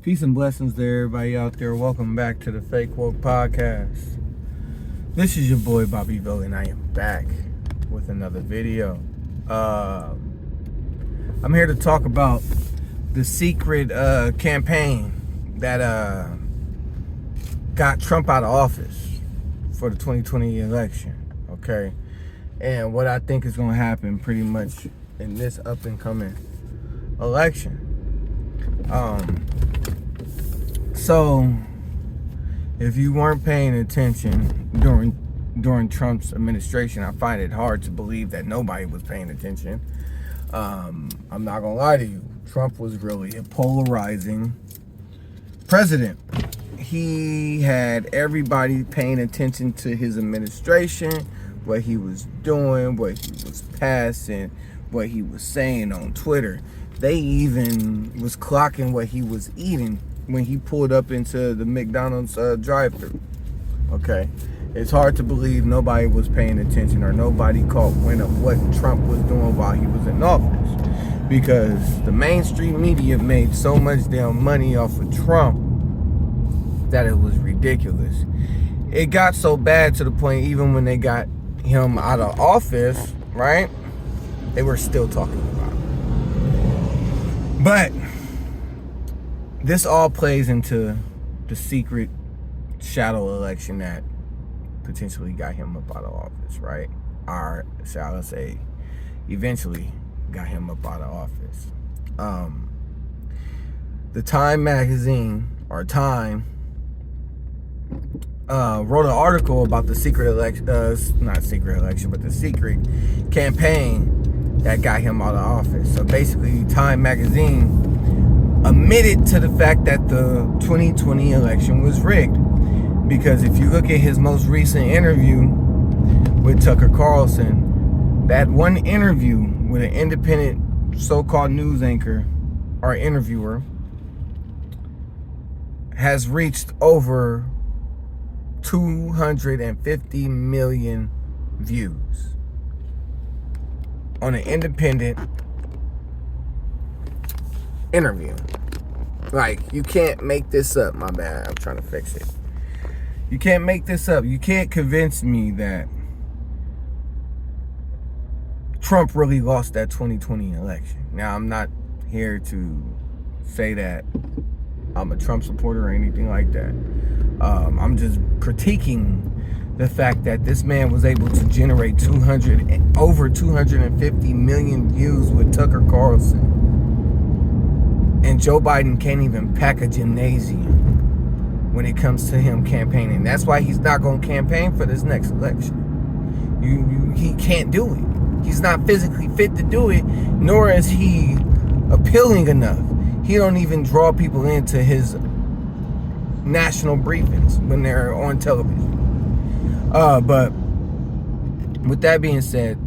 Peace and blessings to everybody out there. Welcome back to the Fake Woke Podcast. This is your boy BobbyVILN, and I am back with another video. I'm here to talk about the secret campaign that got Trump out of office for the 2020 election. Okay, and what I think is going to happen pretty much in this up and coming election. So if you weren't paying attention during Trump's administration, I find it hard to believe that nobody was paying attention. I'm not gonna lie to you, Trump was really a polarizing president. He had everybody paying attention to his administration, what he was doing, what he was passing, what he was saying on Twitter. They even was clocking what he was eating when he pulled up into the McDonald's drive-thru. Okay, it's hard to believe nobody was paying attention or nobody caught wind of what Trump was doing while he was in office, because the mainstream media made so much damn money off of Trump that it was ridiculous. It got so bad to the point, even when they got him out of office, right, they were still talking about it. But this all plays into the secret shadow election that potentially got him up out of office, right? Or shall I say, eventually got him up out of office. The Time magazine, or Time, wrote an article about the secret election, not secret election, but the secret campaign that got him out of office. So basically, Time magazine admitted to the fact that the 2020 election was rigged, because if you look at his most recent interview with Tucker Carlson, that one interview with an independent so-called news anchor or interviewer has reached over 250 million views on an independent interview. Like, you can't make this up. My bad, I'm trying to fix it. You can't make this up. You can't convince me that Trump really lost that 2020 election. Now, I'm not here to say that I'm a Trump supporter or anything like that. I'm just critiquing the fact that this man was able to generate over 250 million views with Tucker Carlson, and Joe Biden can't even pack a gymnasium when it comes to him campaigning. That's why he's not going to campaign for this next election. He can't do it. He's not physically fit to do it, nor is he appealing enough. He don't even draw people into his national briefings when they're on television. But with that being said,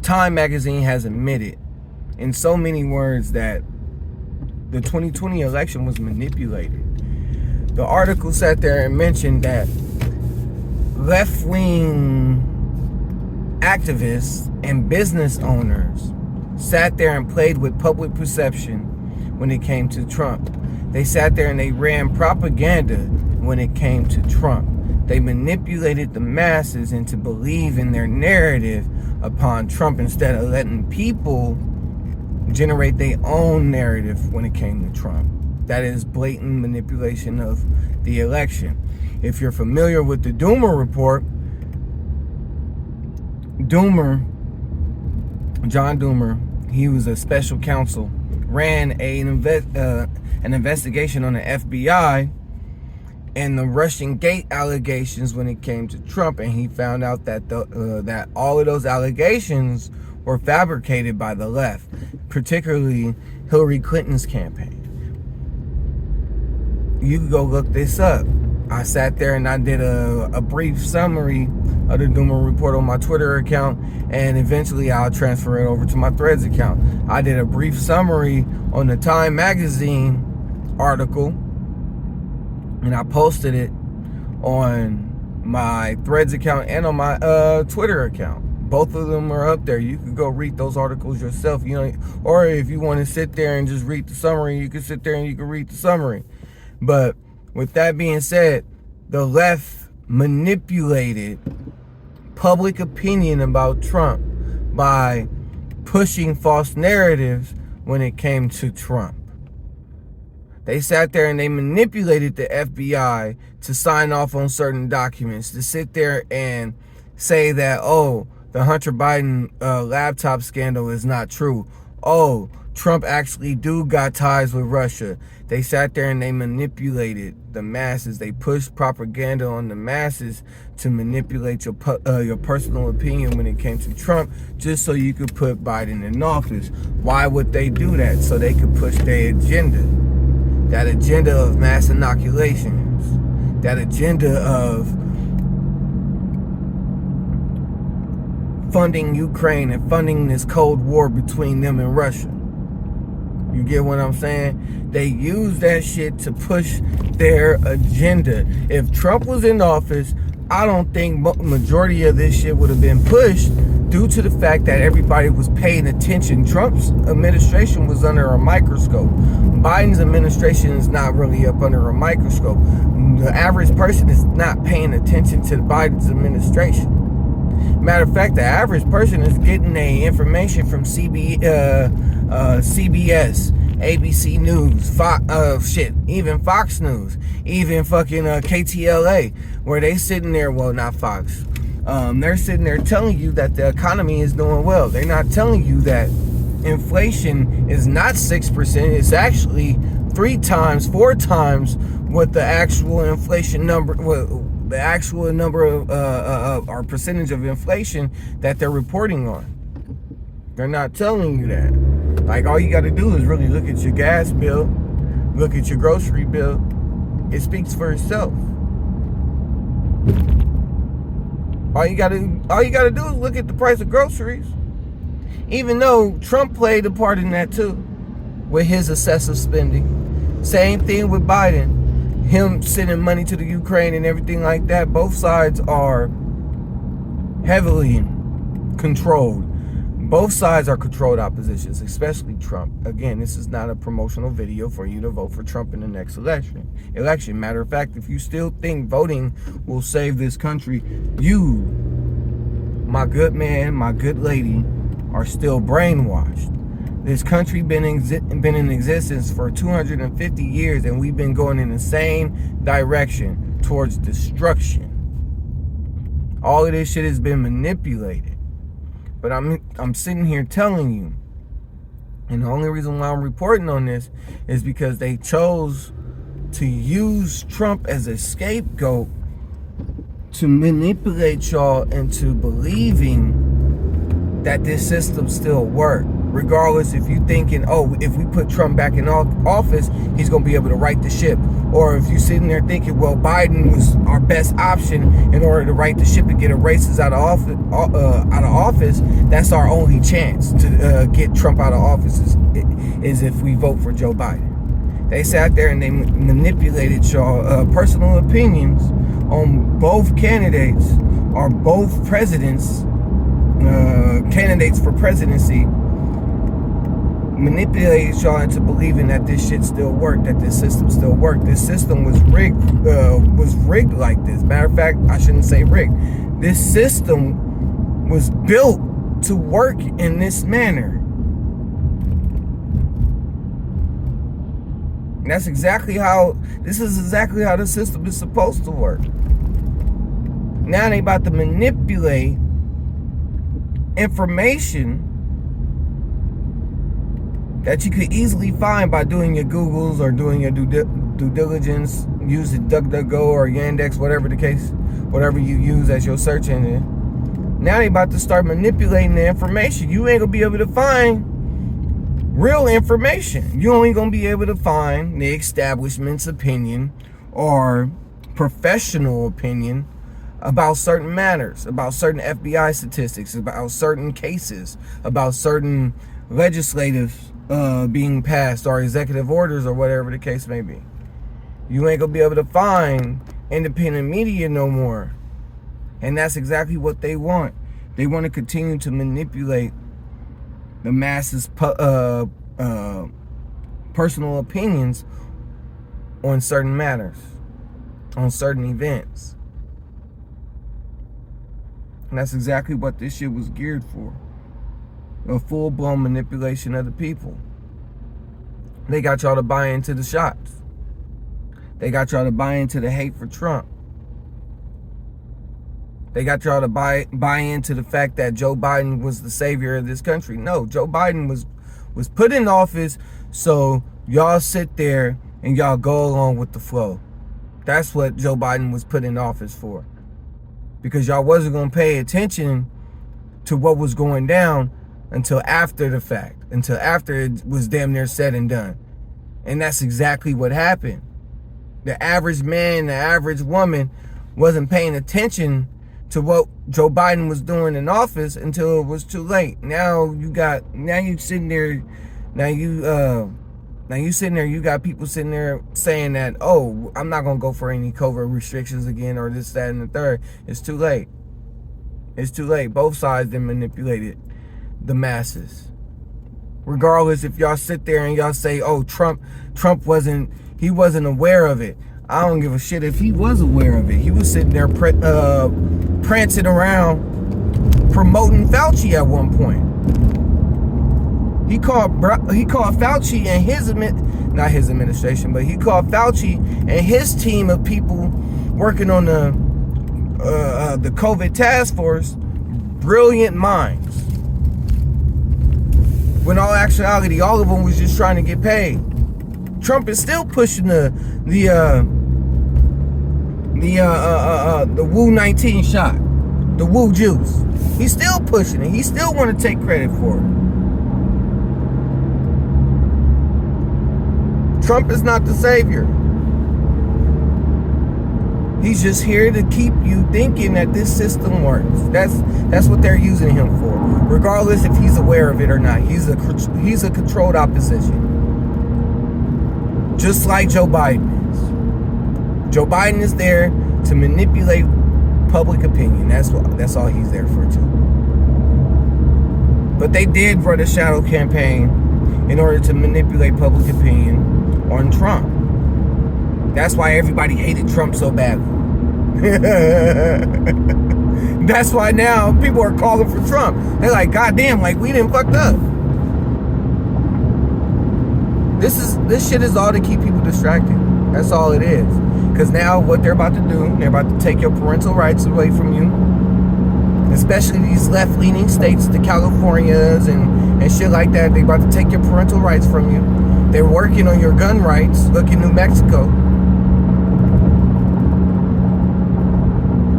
Time magazine has admitted in so many words that the 2020 election was manipulated. The article sat there and mentioned that left-wing activists and business owners sat there and played with public perception when it came to Trump. They sat there and they ran propaganda when it came to Trump. They manipulated the masses into believing their narrative upon Trump instead of letting people generate their own narrative when it came to Trump. That is blatant manipulation of the election. If you're familiar with the Doomer report, John Doomer, he was a special counsel, ran an investigation on the FBI and the Russian Gate allegations when it came to Trump, and he found out that that all of those allegations were fabricated by the left, particularly Hillary Clinton's campaign. You can go look this up. I sat there and I did a brief summary of the Doomer report on my Twitter account, and eventually I'll transfer it over to my Threads account. I did a brief summary on the Time magazine article, and I posted it on my Threads account and on my Twitter account. Both of them are up there. You could go read those articles yourself. You know, or if you want to sit there and just read the summary, you can sit there and you can read the summary. But with that being said, the left manipulated public opinion about Trump by pushing false narratives when it came to Trump. They sat there and they manipulated the FBI to sign off on certain documents, to sit there and say that, oh, the Hunter Biden laptop scandal is not true. Oh, Trump actually got ties with Russia. They sat there and they manipulated the masses. They pushed propaganda on the masses to manipulate your personal opinion when it came to Trump, just so you could put Biden in office. Why would they do that? So they could push their agenda. That agenda of mass inoculations. That agenda of funding Ukraine and funding this Cold War between them and Russia. You get what I'm saying? They use that shit to push their agenda. If Trump was in office, I don't think majority of this shit would have been pushed due to the fact that everybody was paying attention. Trump's administration was under a microscope. Biden's administration is not really up under a microscope. The average person is not paying attention to Biden's administration. Matter of fact, the average person is getting their information from CBS, ABC News, even Fox News, even fucking KTLA, where they sitting there, well, not Fox, they're sitting there telling you that the economy is doing well. They're not telling you that inflation is not 6%, it's actually 3 times, 4 times what the actual inflation number, the actual number of or percentage of inflation that they're reporting on. They're not telling you that. Like, all you got to do is really look at your gas bill, look at your grocery bill. It speaks for itself. All you gotta do is look at the price of groceries. Even though Trump played a part in that too, with his excessive spending. Same thing with Biden. Him sending money to the Ukraine and everything like that. Both sides are heavily controlled. Both sides are controlled oppositions, especially Trump. Again, this is not a promotional video for you to vote for Trump in the next election. Matter of fact, if you still think voting will save this country, you, my good man, my good lady, are still brainwashed. This country been in existence for 250 years, and we've been going in the same direction towards destruction. All of this shit has been manipulated. But I'm sitting here telling you, and the only reason why I'm reporting on this is because they chose to use Trump as a scapegoat to manipulate y'all into believing that this system still works. Regardless, if you thinking, oh, if we put Trump back in office, he's going to be able to right the ship. Or if you're sitting there thinking, well, Biden was our best option in order to right the ship and get a racist out of office, that's our only chance to get Trump out of office is if we vote for Joe Biden. They sat there and they manipulated y'all personal opinions on both candidates or both presidents, candidates for presidency. Manipulated y'all into believing that this shit still worked, that this system still worked. This system was rigged like this. Matter of fact, I shouldn't say rigged. This system was built to work in this manner. And this is exactly how the system is supposed to work. Now they about to manipulate information that you could easily find by doing your Googles or doing your due diligence, using DuckDuckGo or Yandex, whatever the case, whatever you use as your search engine. Now they about to start manipulating the information. You ain't gonna be able to find real information. You only gonna be able to find the establishment's opinion or professional opinion about certain matters, about certain FBI statistics, about certain cases, about certain legislative being passed or executive orders or whatever the case may be. You ain't gonna be able to find independent media no more. And that's exactly what they want. They want to continue to manipulate the masses' personal opinions on certain matters, on certain events. And that's exactly what this shit was geared for. A full-blown manipulation of the people. They got y'all to buy into the shots. They got y'all to buy into the hate for Trump. They got y'all to buy into the fact that Joe Biden was the savior of this country. No, Joe Biden was put in office so y'all sit there and y'all go along with the flow. That's what Joe Biden was put in office for. Because y'all wasn't going to pay attention to what was going down until after the fact. Until after it was damn near said and done. And that's exactly what happened. The average man, the average woman wasn't paying attention to what Joe Biden was doing in office until it was too late. Now you sitting there, you got people sitting there saying that, oh, I'm not gonna go for any COVID restrictions again, or this, that, and the third. It's too late. It's too late. Both sides then manipulated the masses. Regardless if y'all sit there and y'all say, oh, Trump wasn't aware of it. I don't give a shit if he was aware of it. He was sitting there prancing around promoting Fauci at one point. He called Fauci and not his administration, but he called Fauci and his team of people working on the COVID task force brilliant minds. When all actuality, all of them was just trying to get paid. Trump is still pushing the Wu 19 shot, the Wu juice. He's still pushing it. He still want to take credit for it. Trump is not the savior. He's just here to keep you thinking that this system works. That's what they're using him for. Regardless if he's aware of it or not. He's a controlled opposition. Just like Joe Biden is. Joe Biden is there to manipulate public opinion. That's all he's there for too. But they did run a shadow campaign in order to manipulate public opinion on Trump. That's why everybody hated Trump so badly. That's why now people are calling for Trump. They're like, God damn, like we didn't fucked up. This shit is all to keep people distracted. That's all it is. Because now what they're about to do, they're about to take your parental rights away from you. Especially these left-leaning states, the Californias and shit like that. They're about to take your parental rights from you. They're working on your gun rights. Look in New Mexico.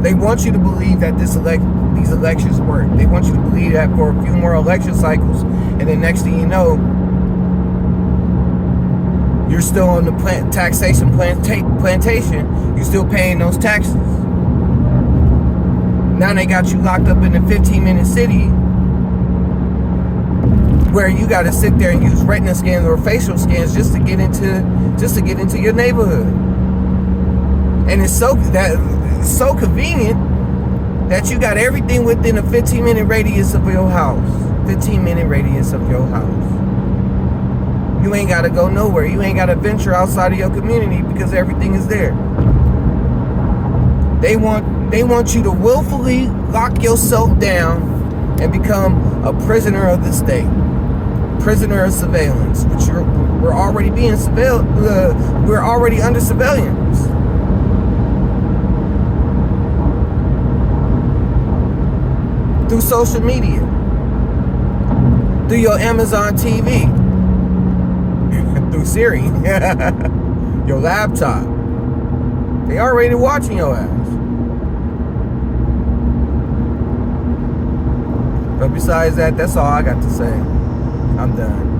They want you to believe that these elections work. They want you to believe that for a few more election cycles. And then next thing you know, you're still on the taxation plantation. You're still paying those taxes. Now they got you locked up in a 15-minute city where you got to sit there and use retina scans or facial scans just to get into your neighborhood. And it's so convenient that you got everything within a 15-minute radius of your house. 15-minute radius of your house. You ain't got to go nowhere. You ain't got to venture outside of your community because everything is there. They want you to willfully lock yourself down and become a prisoner of the state. Prisoner of surveillance, which we're already being we're already under surveillance. Through social media. Through your Amazon TV. Through Siri. Your laptop. They already watching your ass. But besides that, that's all I got to say. I'm done.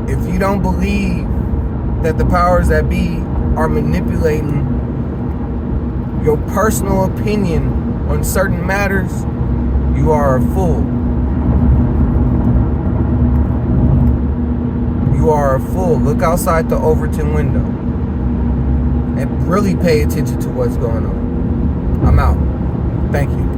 If you don't believe that the powers that be are manipulating your personal opinion on certain matters, you are a fool. You are a fool. Look outside the Overton window and really pay attention to what's going on. I'm out. Thank you.